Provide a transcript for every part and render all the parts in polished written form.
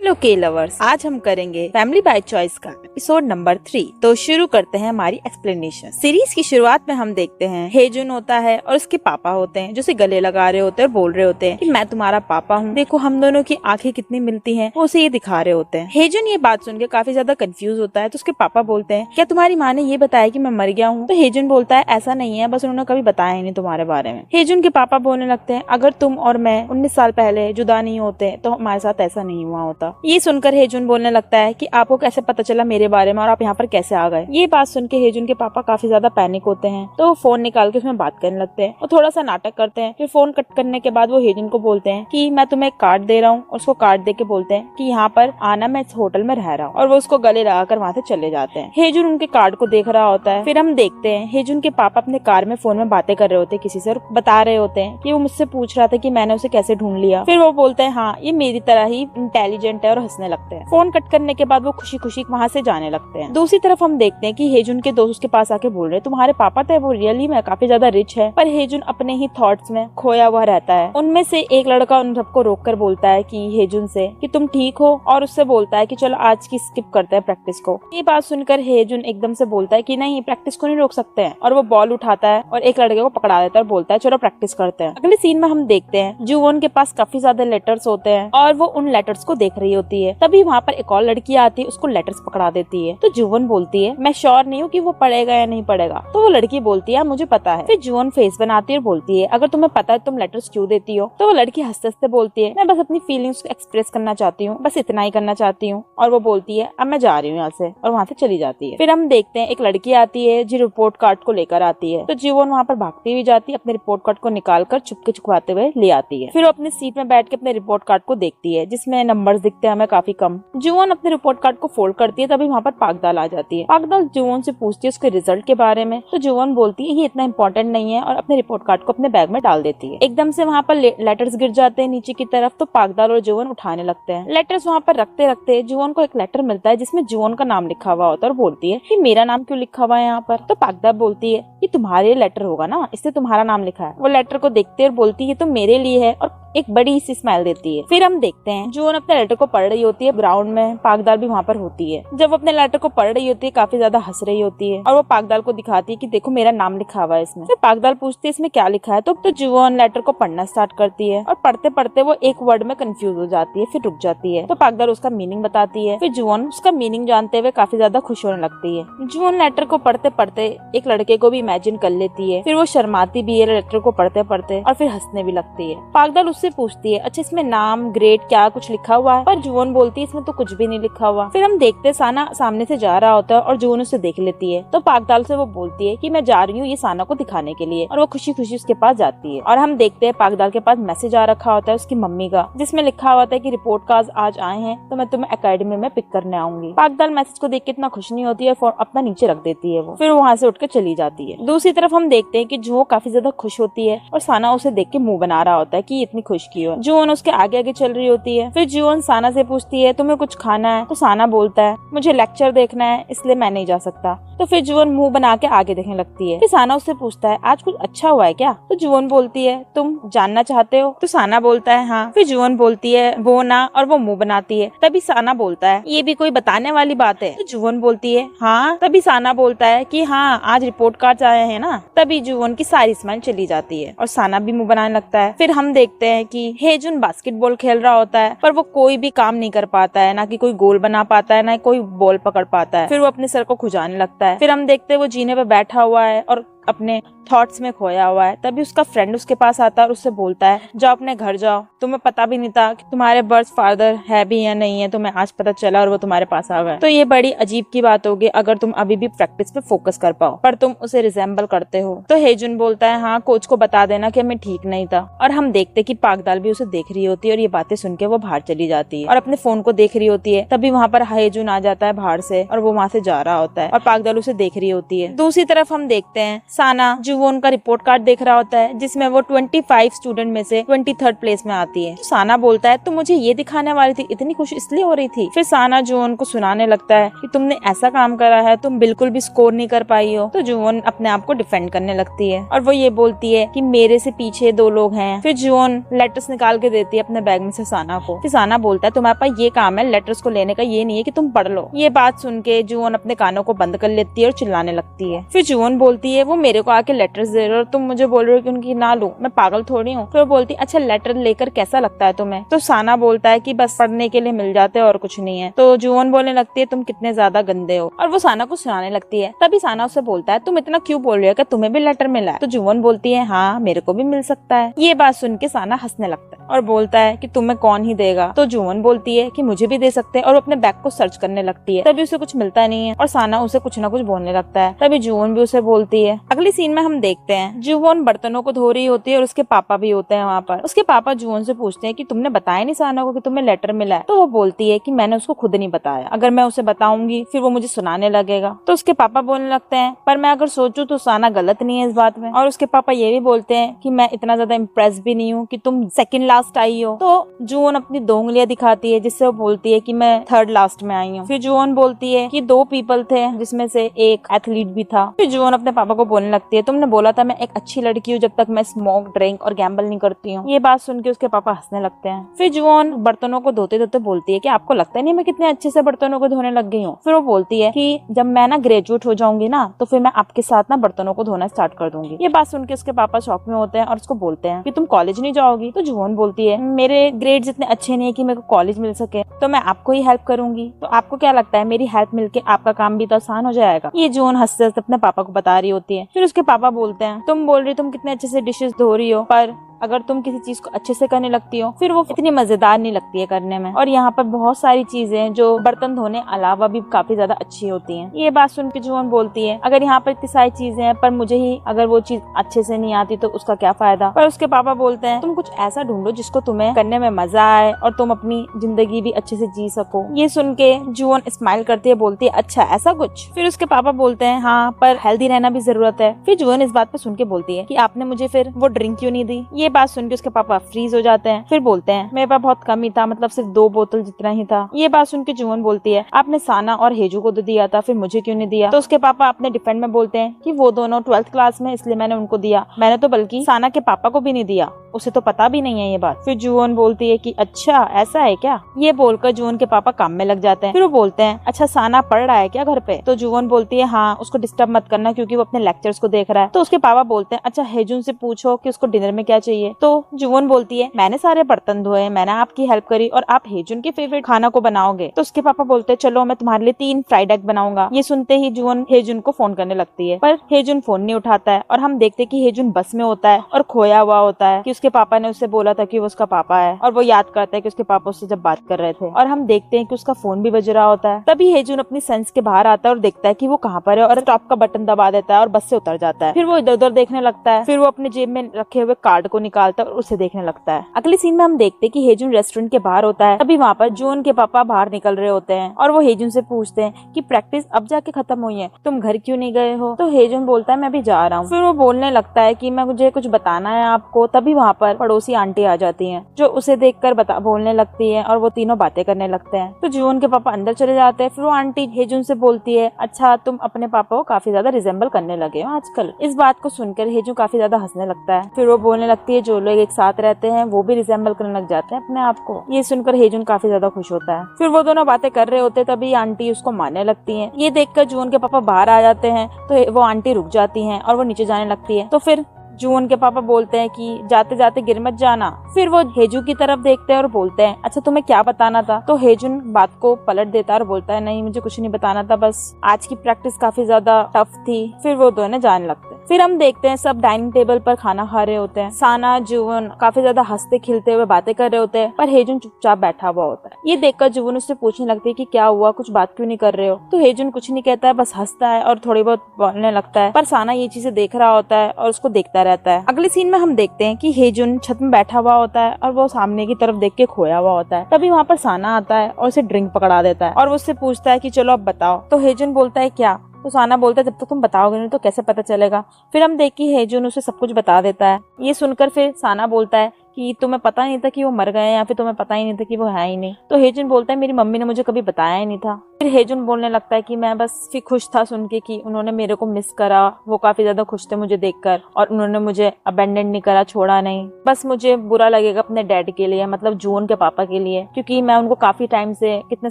Hello के lovers, आज हम करेंगे फैमिली बाय चॉइस का एपिसोड नंबर 3। तो शुरू करते हैं हमारी एक्सप्लेनेशन। सीरीज की शुरुआत में हम देखते हैं हेजुन होता है और उसके पापा होते हैं जो उसे गले लगा रहे होते हैं और बोल रहे होते हैं कि मैं तुम्हारा पापा हूँ, देखो हम दोनों की आंखें कितनी मिलती हैं, वो उसे ये दिखा रहे होते हैं। हेजुन ये बात सुन के काफी ज्यादा कंफ्यूज होता है, तो उसके पापा बोलते हैं क्या तुम्हारी माँ ने ये बताया कि मैं मर गया हूँ? तो हेजुन बोलता है ऐसा नहीं है, बस उन्होंने कभी बताया ही नहीं तुम्हारे बारे में। हेजुन के पापा बोलने लगते हैं अगर तुम और मैं 19 साल पहले जुदा नहीं होते तो हमारे साथ ऐसा नहीं हुआ होता। ये सुनकर हेजुन बोलने लगता है कि आपको कैसे पता चला मेरे बारे में और आप यहाँ पर कैसे आ गए? ये बात सुन के हेजुन के पापा काफी ज्यादा पैनिक होते हैं, तो वो फोन निकाल के उसमें बात करने लगते हैं और थोड़ा सा नाटक करते हैं। फिर फोन कट करने के बाद वो हेजुन को बोलते हैं कि मैं तुम्हें एक कार्ड दे रहा हूँ, और उसको कार्ड दे के बोलते हैं कि यहाँ पर आना, मैं इस होटल में रह रहा हूँ, और वो उसको गले लगाकर वहाँ से चले जाते हैं। हेजुन उनके कार्ड को देख रहा होता है। फिर हम देखते हैं हेजुन के पापा अपने कार में फोन में बातें कर रहे होते हैं किसी से, और बता रहे होते हैं कि वो मुझसे पूछ रहा था कि मैंने उसे कैसे ढूंढ लिया। फिर वो बोलते हैं हाँ ये मेरी तरह ही इंटेलिजेंट है, और हंसने लगते हैं। फोन कट करने के बाद वो खुशी खुशी वहाँ से जाने लगते हैं। दूसरी तरफ हम देखते हैं कि हेजुन के दोस्त उसके पास आके बोल रहे हैं तुम्हारे पापा थे वो रियली में काफी ज्यादा रिच है, पर हेजुन अपने ही थॉट्स में खोया हुआ रहता है। उनमें से एक लड़का उन सबको रोक कर बोलता है कि हेजुन से कि तुम ठीक हो, और उससे बोलता है कि चलो आज की स्किप करते हैं प्रैक्टिस को। ये बात सुनकर हेजुन एकदम से बोलता है कि नहीं, प्रैक्टिस को नहीं रोक सकते हैं, और वो बॉल उठाता है और एक लड़के को पकड़ा देता है और बोलता है चलो प्रैक्टिस करते हैं। अगले सीन में हम देखते हैं जुवोन के पास काफी ज्यादा लेटर्स होते हैं और वो उन लेटर्स को देख रही होती है। तभी वहाँ पर एक और लड़की आती है, उसको लेटर्स पकड़ा देती है। तो जुवोन बोलती है मैं श्योर नहीं हूँ कि वो पढ़ेगा या नहीं पढ़ेगा। तो वो लड़की बोलती है मुझे पता है। फिर जुवोन फेस बनाती है और बोलती है अगर तुम्हें पता है तुम लेटर्स क्यों देती हो? तो वो लड़की हंसते हंसते बोलती है मैं बस अपनी फीलिंग्स को एक्सप्रेस करना चाहती हूँ, बस इतना ही करना चाहती हूँ। और वो बोलती है अब मैं जा रही हूँ यहाँ से, और वहाँ से चली जाती है। फिर हम देखते हैं एक लड़की आती है जो रिपोर्ट कार्ड को लेकर आती है। तो जुवोन वहाँ पर भागती हुई जाती है, अपने रिपोर्ट कार्ड को निकाल कर चुपके चुपवाते हुए ले आती है। फिर वो अपनी सीट में बैठ के अपने रिपोर्ट कार्ड को देखती है जिसमें नंबर्स दिखते हैं हमें काफी कम। जुवोन अपने रिपोर्ट कार्ड को फोल्ड करती है, तभी वहाँ पर पागदाल आ जाती है। पागदाल जुवोन से पूछती है उसके रिजल्ट के बारे में। तो जुवोन बोलती है ये इतना इंपॉर्टेंट नहीं है, और अपने रिपोर्ट कार्ड को अपने बैग में डाल देती है। एकदम से वहाँ पर लेटर्स गिर जाते हैं नीचे की तरफ, तो पागदाल और जुवोन उठाने लगते हैं। लेटर्स वहाँ पर रखते रखते जुवोन को एक लेटर मिलता है जिसमें जुवोन का नाम लिखा हुआ होता है, और बोलती है कि मेरा नाम क्यों लिखा हुआ है यहाँ पर? तो पागदाल बोलती है कि तुम्हारे लेटर होगा ना, इससे तुम्हारा नाम लिखा है। वो लेटर को देखते और बोलती है तो मेरे लिए है, और एक बड़ी सी स्माइल देती है। फिर हम देखते हैं जुवोन अपने लेटर को पढ़ रही होती है, ग्राउंड में पागदाल भी वहाँ पर होती है। जब वो अपने लेटर को पढ़ रही होती है काफी ज्यादा हंस रही होती है, और वो पागदाल को दिखाती है कि देखो मेरा नाम लिखा हुआ है इसमें। फिर पागदाल पूछती है इसमें क्या लिखा है? तो जुवोन लेटर को पढ़ना स्टार्ट करती है, और पढ़ते पढ़ते वो एक वर्ड में कंफ्यूज हो जाती है, फिर रुक जाती है। तो पागदाल उसका मीनिंग बताती है। फिर जुवोन उसका मीनिंग जानते हुए काफी ज्यादा खुश होने लगती है। जुवोन लेटर को पढ़ते पढ़ते एक लड़के को भी इमेजिन कर लेती है। फिर वो शर्माती भी है लेटर को पढ़ते पढ़ते, और फिर हंसने भी लगती है। पागदाल उससे पूछती है अच्छा इसमें नाम, ग्रेड क्या कुछ लिखा हुआ है? पर जुवोन बोलती है इसमें तो कुछ भी नहीं लिखा हुआ। फिर हम देखते साना सामने से जा रहा होता है, और जुवोन उसे देख लेती है। तो पागदाल से वो बोलती है कि मैं जा रही हूँ ये साना को दिखाने के लिए, और वो खुशी खुशी उसके पास जाती है। और हम देखते हैं पागदाल के पास मैसेज आ रखा होता है उसकी मम्मी का, जिसमें लिखा हुआ है कि रिपोर्ट कार्ड आज आए हैं तो मैं तुम्हें एकेडमी में पिक करने आऊंगी। पागदाल मैसेज को देख के इतना खुश नहीं होती है, फोन अपना नीचे रख देती है। वो फिर वहाँ से उठ के चली जाती है। दूसरी तरफ हम देखते हैं कि जुवो काफी ज्यादा खुश होती है, और साना उसे देख के मुंह बना रहा होता है कि इतनी खुश क्यों है। जुवोन उसके आगे आगे चल रही होती है। फिर जुवोन साना से पूछती है तुम्हें कुछ खाना है? तो साना बोलता है मुझे लेक्चर देखना है इसलिए मैं नहीं जा सकता। तो फिर जुवोन मुंह बना के आगे देखने लगती है। फिर साना उससे पूछता है आज कुछ अच्छा हुआ है क्या? तो जुवोन बोलती है तुम जानना चाहते हो? तो साना बोलता है हाँ। फिर जुवोन बोलती है वो ना, और वो मुंह बनाती है। तभी साना बोलता है ये भी कोई बताने वाली बात है? तो जुवोन बोलती है हाँ। तभी साना बोलता है कि हाँ आज रिपोर्ट कार्ड आए हैं ना। तभी जुवोन की सारी स्माइल चली जाती है, और साना भी मुंह बनाने लगता है। फिर हम देखते हैं कि हेजुन बास्केटबॉल खेल रहा होता है, पर वो कोई भी काम नहीं कर पाता है, ना कि कोई गोल बना पाता है, ना कोई बॉल पकड़ पाता है। फिर वो अपने सर को खुजाने लगता है। फिर हम देखते हैं वो जीने पे बैठा हुआ है और अपने थॉट्स में खोया हुआ है। तभी उसका फ्रेंड उसके पास आता है और उससे बोलता है जाओ अपने घर जाओ, तुम्हें पता भी नहीं था कि तुम्हारे बर्थ फादर है भी या नहीं है, तुम्हें आज पता चला और वो तुम्हारे पास आ गए। तो ये बड़ी अजीब की बात होगी अगर तुम अभी भी प्रैक्टिस पे फोकस कर पाओ, पर तुम उसे रिजेंबल करते हो। तो हेजुन बोलता है हाँ कोच को बता देना कि मैं ठीक नहीं था। और हम देखते कि पागदाल भी उसे देख रही होती है, और ये बातें सुन के वो बाहर चली जाती है और अपने फोन को देख रही होती है। तभी वहाँ पर हेजुन आ जाता है बाहर से, और वो वहाँ से जा रहा होता है, और पागदाल उसे देख रही होती है। दूसरी तरफ हम देखते हैं साना जुवोन का रिपोर्ट कार्ड देख रहा होता है जिसमें वो 25 स्टूडेंट में से 23rd प्लेस में आती है। तो साना बोलता है तुम मुझे ये दिखाने वाली थी, इतनी खुश इसलिए हो रही थी। फिर साना जुवोन को सुनाने लगता है कि तुमने ऐसा काम करा है, तुम बिल्कुल भी स्कोर नहीं कर पाई हो। तो जुवोन अपने आप को डिफेंड करने लगती है और वो ये बोलती है कि मेरे से पीछे 2 लोग हैं। फिर जुवोन लेटर्स निकाल के देती है अपने बैग में से साना को। फिर साना बोलता है तुम्हारे पास ये काम है लेटर्स को लेने का, ये नहीं है कि तुम पढ़ लो। ये बात सुन के जुवोन अपने कानों को बंद कर लेती है और चिल्लाने लगती है। फिर जुवोन बोलती है वो मेरे को आके लेटर्स दे रहे हो और तुम मुझे बोल रहे हो कि उनकी ना लूं, मैं पागल थोड़ी हूँ। फिर बोलती अच्छा लेटर लेकर कैसा लगता है तुम्हें। तो साना बोलता है कि बस पढ़ने के लिए मिल जाते और कुछ नहीं है। तो जुवोन बोलने लगती है तुम कितने ज्यादा गंदे हो, और वो साना को सुनाने लगती है। तभी साना उससे बोलता है तुम इतना क्यों बोल रहे हो, क्या तुम्हें भी लेटर मिला है। तो जुवोन बोलती है हाँ मेरे को भी मिल सकता है। ये बात सुन के साना हंसने लगता है और बोलता है कि तुम्हें कौन ही देगा। तो जुवोन बोलती है कि मुझे भी दे सकते हैं और अपने बैग को सर्च करने लगती है। तभी उसे कुछ मिलता नहीं है और साना उसे कुछ ना कुछ बोलने लगता है। तभी जुवोन भी उसे बोलती है। अगली सीन में हम देखते हैं जुवोन बर्तनों को धो रही होती है और उसके पापा भी होते हैं वहाँ पर। उसके पापा जुवोन से पूछते हैं कि तुमने बताया नहीं साना को कि तुम्हें लेटर मिला है। तो वो बोलती है कि मैंने उसको खुद नहीं बताया, अगर मैं उसे बताऊंगी फिर वो मुझे सुनाने लगेगा। तो उसके पापा बोलने लगते हैं पर मैं अगर सोचूं तो साना गलत नहीं है इस बात में। और उसके पापा ये भी बोलते हैं कि मैं इतना ज्यादा इम्प्रेस भी नहीं हूँ कि तुम सेकंड लास्ट आई हो। तो जुवोन अपनी 2 उंगलियां दिखाती है जिससे वो बोलती है कि मैं 3rd लास्ट में आई हूँ। फिर जुवोन बोलती है कि 2 पीपल थे जिसमें से एक एथलीट भी था। फिर जुवोन अपने पापा को बोलने लगती है तुमने बोला था मैं एक अच्छी लड़की हूँ जब तक मैं स्मोक ड्रिंक और गैम्बल नहीं करती हूँ। ये बात सुन के उसके पापा हंसने लगते हैं। फिर जुवोन बर्तनों को धोते धोते बोलती है कि आपको लगता नहीं मैं कितने अच्छे से बर्तनों को धोने लग गई हूँ। फिर वो बोलती है कि जब मैं ना ग्रेजुएट हो जाऊंगी ना तो फिर मैं आपके साथ ना बर्तनों को धोना स्टार्ट कर दूंगी। ये बात सुन के उसके पापा शॉक में होते हैं और उसको बोलते हैं कि तुम कॉलेज नहीं जाओगी। तो जुवोन बोलती है मेरे ग्रेड्स इतने अच्छे नहीं है कि मेरे को कॉलेज मिल सके, तो मैं आपको ही हेल्प करूंगी। तो आपको क्या लगता है मेरी हेल्प मिलके आपका काम भी तो आसान हो जाएगा। ये जुवोन हंसते हंसते अपने पापा को बता रही होती है। फिर उसके पापा बोलते हैं तुम बोल रही तुम कितने अच्छे से डिशेस धो रही हो, पर अगर तुम किसी चीज को अच्छे से करने लगती हो फिर वो इतनी मजेदार नहीं लगती है करने में। और यहाँ पर बहुत सारी चीजें जो बर्तन धोने अलावा भी काफी ज्यादा अच्छी होती हैं। ये बात सुन के जुवोन बोलती है अगर यहाँ पर इतनी सारी चीजें हैं पर मुझे ही अगर वो चीज अच्छे से नहीं आती तो उसका क्या फायदा। पर उसके पापा बोलते हैं तुम कुछ ऐसा ढूंढो जिसको तुम्हें करने में मजा आए और तुम अपनी जिंदगी भी अच्छे से जी सको। ये सुन के जुवोन स्माइल करती है, बोलती है अच्छा ऐसा कुछ। फिर उसके पापा बोलते हैं हाँ पर हेल्दी रहना भी जरूरत है। फिर जुवोन इस बात पे सुन के बोलती है कि आपने मुझे फिर वो ड्रिंक क्यों नहीं दी। ये बात सुन के उसके पापा फ्रीज हो जाते हैं। फिर बोलते हैं मेरे पास बहुत कम ही था, मतलब सिर्फ 2 बोतल जितना ही था। ये बात सुन के जुवोन बोलती है आपने साना और हेजू को तो दिया था, फिर मुझे क्यों नहीं दिया। तो उसके पापा अपने डिफेंड में बोलते हैं कि वो दोनों 12th क्लास में इसलिए मैंने उनको दिया, मैंने तो बल्कि साना के पापा को भी नहीं दिया, उसे तो पता भी नहीं है ये बात। फिर जुवोन बोलती है कि अच्छा ऐसा है क्या। ये बोलकर जुवोन के पापा काम में लग जाते हैं। फिर वो बोलते हैं अच्छा साना पढ़ रहा है क्या घर पे। तो जुवोन बोलती है हाँ उसको डिस्टर्ब मत करना क्योंकि वो अपने लेक्चर्स को देख रहा है। तो उसके पापा बोलते हैं अच्छा हेजुन से पूछो कि उसको डिनर में क्या चाहिए। तो जुवोन बोलती है मैंने सारे बर्तन धोए, मैंने आपकी हेल्प करी और आप हेजुन के फेवरेट खाना को बनाओगे। तो उसके पापा बोलते हैं चलो मैं तुम्हारे लिए 3 फ्राइड एग बनाऊंगा। ये सुनते ही जुवोन हेजुन को फोन करने लगती है पर हेजुन फोन नहीं उठाता है और हम देखते कि हेजुन बस में होता है और खोया हुआ होता है कि उसके पापा ने उससे बोला था कि वो उसका पापा है और वो याद करता है कि उसके पापा उससे जब बात कर रहे थे। और हम देखते हैं कि उसका फोन भी बज रहा होता है। तभी हेजुन अपनी सेंस के बाहर आता है और देखता है कि वो कहाँ पर है और स्टॉप का बटन दबा देता है और बस से उतर जाता है। फिर वो इधर उधर देखने लगता है। फिर वो अपने जेब में रखे हुए कार्ड को निकालता है और उसे देखने लगता है। अगली सीन में हम देखते हैं कि हेजुन रेस्टोरेंट के बाहर होता है। तभी वहाँ पर जुवोन के पापा बाहर निकल रहे होते हैं और वो हेजुन से पूछते हैं कि प्रैक्टिस अब जाके खत्म हुई है, तुम घर क्यों नहीं गए हो। तो हेजुन बोलता है मैं भी जा रहा हूँ। फिर वो बोलने लगता है कि मैं मुझे कुछ बताना है आपको। तभी वहाँ पर पड़ोसी आंटी आ जाती है जो उसे देखकर बोलने लगती है और वो तीनों बातें करने लगते हैं। तो जुवोन के पापा अंदर चले जाते हैं। फिर वो आंटी हेजुन से बोलती है अच्छा तुम अपने पापा को काफी ज्यादा रिजेंबल करने लगे हो आजकल। इस बात को सुनकर हेजुन काफी ज्यादा हंसने लगता है। फिर वो बोलने लगती है जो लोग एक साथ रहते हैं वो भी रिजेंबल करने लग जाते हैं अपने आप को। ये सुनकर हेजुन काफी ज्यादा खुश होता है। फिर वो दोनों बातें कर रहे होते तभी आंटी उसको मारने लगती है। ये देखकर जुवोन के पापा बाहर आ जाते हैं तो वो आंटी रुक जाती है और वो नीचे जाने लगती है। तो फिर जुवोन के पापा बोलते हैं कि जाते जाते गिर मत जाना। फिर वो हेजू की तरफ देखते हैं और बोलते हैं अच्छा तुम्हें क्या बताना था। तो हेजुन बात को पलट देता है और बोलता है नहीं मुझे कुछ नहीं बताना था, बस आज की प्रैक्टिस काफी ज्यादा टफ थी। फिर वो दोनों जाने लगते हैं। फिर हम देखते हैं सब डाइनिंग टेबल पर खाना खा रहे होते हैं। साना जुवोन काफी ज्यादा हंसते खिलते हुए बातें कर रहे होते हैं पर हेजुन चुपचाप बैठा हुआ होता है। ये देखकर जुवोन उससे पूछने लगती है कि क्या हुआ, कुछ बात क्यों नहीं कर रहे हो। तो हेजुन कुछ नहीं कहता है, बस हंसता है और थोड़ी बहुत बोलने लगता है। पर साना ये चीजें देख रहा होता है और उसको देखता रहता है। अगले सीन में हम देखते हैं कि हेजुन छत में बैठा हुआ होता है और वो सामने की तरफ देख के खोया हुआ होता है। तभी वहाँ पर साना आता है और उसे ड्रिंक पकड़ा देता है और वो उससे पूछता है कि चलो अब बताओ। तो हेजुन बोलता है क्या। तो साना बोलता है जब तक तुम बताओगे नहीं तो कैसे पता चलेगा। फिर हम देखी हेजुन उसे सब कुछ बता देता है। ये सुनकर फिर साना बोलता है कि तुम्हें पता नहीं था कि वो मर गए या फिर तुम्हें पता ही नहीं था कि वो है ही नहीं। तो हेजुन बोलता है मेरी मम्मी ने मुझे कभी बताया ही नहीं था। फिर हेजुन बोलने लगता है कि मैं बस फिर खुश था सुन के कि उन्होंने मेरे को मिस करा, वो काफी ज्यादा खुश थे मुझे देखकर और उन्होंने मुझे अबेंडन नहीं करा, छोड़ा नहीं। बस मुझे बुरा लगेगा अपने डैड के लिए, मतलब जून के पापा के लिए, क्योंकि मैं उनको काफी टाइम से, कितने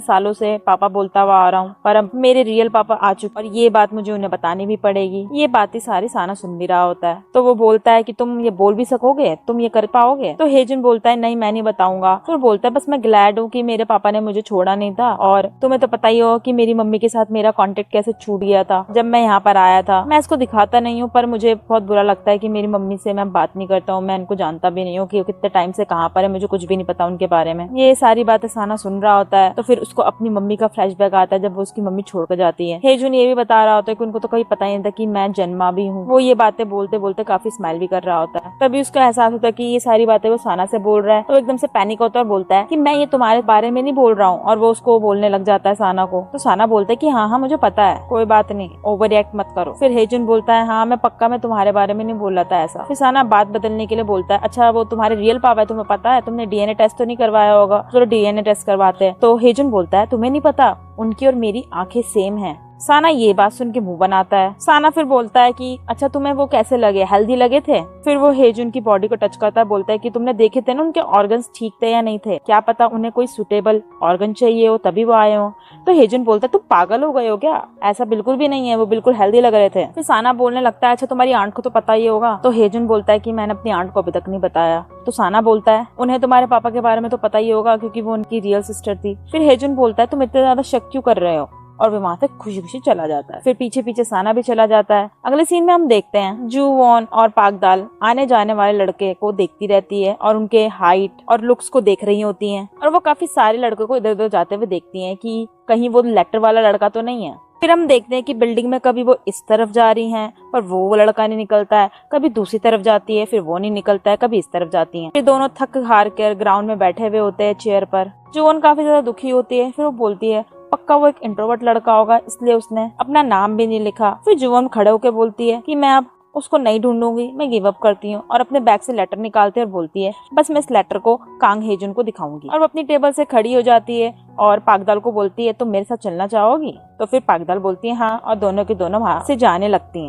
सालों से पापा बोलता हुआ आ रहा हूँ, पर अब मेरे रियल पापा आ चुके और ये बात मुझे उन्हें बतानी भी पड़ेगी। ये बातें सारी साना सुन भी रहा होता है। तो वो बोलता है कि तुम ये बोल भी सकोगे, तुम ये कर पाओगे? तो हेजुन बोलता है नहीं मैं नहीं बताऊंगा। फिर बोलता है बस मैं ग्लैड हूँ कि मेरे पापा ने मुझे छोड़ा नहीं था, और तुम्हें तो पता ही हो कि मेरी मम्मी के साथ मेरा कांटेक्ट कैसे छूट गया था जब मैं यहाँ पर आया था। मैं इसको दिखाता नहीं हूँ पर मुझे बहुत बुरा लगता है कि मेरी मम्मी से मैं बात नहीं करता हूँ, मैं इनको जानता भी नहीं हूँ कि कितने टाइम से कहाँ पर है, मुझे कुछ भी नहीं पता उनके बारे में। ये सारी बातें साना सुन रहा होता है। तो फिर उसको अपनी मम्मी का फ्लैशबैक आता है जब वो उसकी मम्मी छोड़कर जाती है। हेजुन ये भी बता रहा होता है कि उनको तो कभी पता ही नहीं था कि मैं जन्मा भी हूँ। वो ये बातें बोलते बोलते काफी स्माइल भी कर रहा होता है। तभी उसको एहसास होता है कि ये सारी बातें वो साना से बोल रहा है। तो एकदम से पैनिक होता है और बोलता है कि मैं ये तुम्हारे बारे में नहीं बोल रहा हूँ, और वो उसको बोलने लग जाता है साना को। तो साना बोलता है कि हाँ हाँ मुझे पता है, कोई बात नहीं, ओवर रिएक्ट मत करो। फिर हेजुन बोलता है हाँ मैं पक्का मैं तुम्हारे बारे में नहीं बोल रहा था ऐसा। फिर साना बात बदलने के लिए बोलता है अच्छा वो तुम्हारे रियल पापा है, तुम्हें पता है, तुमने डीएनए टेस्ट तो नहीं करवाया होगा, चलो डीएनए टेस्ट करवाते हैं। तो हेजुन बोलता है तुम्हें नहीं पता, उनकी और मेरी आंखें सेम हैं। साना ये बात सुन के मुंह बनाता है। साना फिर बोलता है कि अच्छा तुम्हें वो कैसे लगे, हेल्दी लगे थे? फिर वो हेजुन की बॉडी को टच करता है, बोलता है कि तुमने देखे थे ना उनके ऑर्गन्स ठीक थे या नहीं थे, क्या पता उन्हें कोई सुटेबल ऑर्गन चाहिए हो तभी वो आए हो। तो हेजुन बोलता है तुम पागल हो गए हो क्या, ऐसा बिल्कुल भी नहीं है, वो बिल्कुल हेल्दी लग रहे थे। फिर साना बोलने लगता है अच्छा तुम्हारी आंट को तो पता ही होगा। तो हेजुन बोलता है कि मैंने अपनी आंट को अभी तक नहीं बताया। तो साना बोलता है उन्हें तुम्हारे पापा के बारे में तो पता ही होगा क्योंकि वो उनकी रियल सिस्टर थी। फिर हेजुन बोलता है तुम इतने ज्यादा शक क्यों कर रहे हो, और वो वहां से खुशी खुशी चला जाता है। फिर पीछे पीछे साना भी चला जाता है। अगले सीन में हम देखते हैं जू वॉन और पाकदाल आने जाने वाले लड़के को देखती रहती है और उनके हाइट और लुक्स को देख रही होती हैं, और वो काफी सारे लड़कों को इधर उधर जाते हुए देखती हैं कि कहीं वो लेटर वाला लड़का तो नहीं है। फिर हम देखते हैं कि बिल्डिंग में कभी वो इस तरफ जा रही हैं पर वो लड़का नहीं निकलता है, कभी दूसरी तरफ जाती है फिर वो नहीं निकलता है, कभी इस तरफ जाती हैं। फिर दोनों थक हार कर ग्राउंड में बैठे हुए होते हैं चेयर पर। जून काफी ज्यादा दुखी होती है। फिर वो बोलती है पक्का वो एक इंट्रोवर्ट लड़का होगा इसलिए उसने अपना नाम भी नहीं लिखा। फिर जुवन खड़े होकर बोलती है कि मैं अब उसको नहीं ढूंढूंगी, मैं गिव अप करती हूँ, और अपने बैग से लेटर निकालती है और बोलती है बस मैं इस लेटर को कांग हेजुन को दिखाऊंगी। और वो अपनी टेबल से खड़ी हो जाती है और पाकदाल को बोलती है तुम मेरे साथ चलना चाहोगी? तो फिर पाकदाल बोलती है हाँ, और दोनों की दोनों वहां से जाने लगती हैं।